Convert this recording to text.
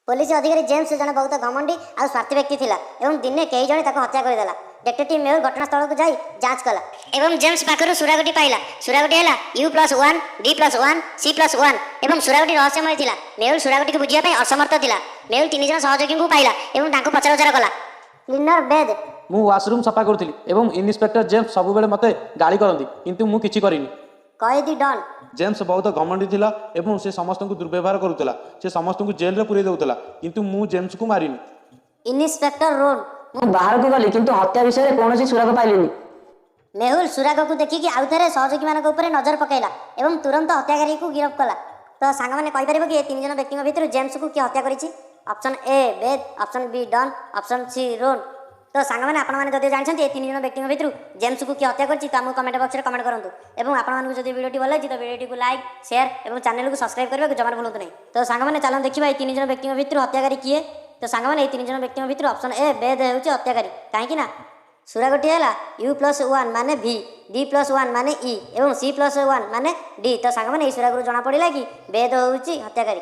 Police अधिकारी James जन बहुत घमंडी और स्वार्थी व्यक्ति थिला एवं दिने कई जने ताको हत्या करदेला। डिटेक्टिव मेहुल घटनास्थल को जाई जांच कला एवं जेम्स पाखरु सुरागटी पाइला। सुरागटी हैला U+1 D+1 C+1 एवं सुरागटी रहस्यमय थिला। मेहुल सुरागटी को बुझिया पई असमर्थ थिला। मेहुल तीन जन सहयोगी को पाइला एवं ताको पचराउचरा कला। क्लीनर बेद मु वाशरूम सफा करूଥିଲି एवं इन्स्पेक्टर जेम्स सब बेले मते गाली करंती किंतु मु किछि करिनी। कैदी डन जेम्स बहुत घमंडी थिला एवं से समस्त को दुर्व्यवहार करूला। से समस्त को जेल रे पुरे देउतला किंतु मु जेम्स को मारिनी। इन्स्पेक्टर रोन मु बाहर को गली किंतु हत्या विषय कौन सुराग पाइलिनी। मेहुल सुराग को देखिकी आउ थे सहयोगी मान ऊपर नजर पकेला एवं तुरंत हत्याकारी को गिरफ्त कला। तो सांग मैंने कहीपर कि तीन जन व्यक्ति भितर जेम्स को किए हत्या करिछि। ऑप्शन ए बेद, option B Don, option C Ron. तो सांग मैंने आपने जानते तीन जन व्यक्ति भितर जेम्स को किए हत्या करिछि तो आम कमेंट बॉक्स में कमेंट करूँ। और आपको जब वीडियो भल लगी तो वीडियो को लाइक शेयर और चैनल को सब्सक्राइब करने को जमा भूलु नहीं। तो सांग मैंने चलो देखा तीन जन व्यक्ति भितर हत्याकारी किए। तो सांग मैंने तीन जन व्यक्ति भितर ऑप्शन ए बेद हूँ हत्याकारी कहीं सुरागटी है U+1 माने V, D+1 माने E और C+1 माने D। तो सांग मैंने सुराग जना पड़ा कि बेद हूँ हत्याकारी।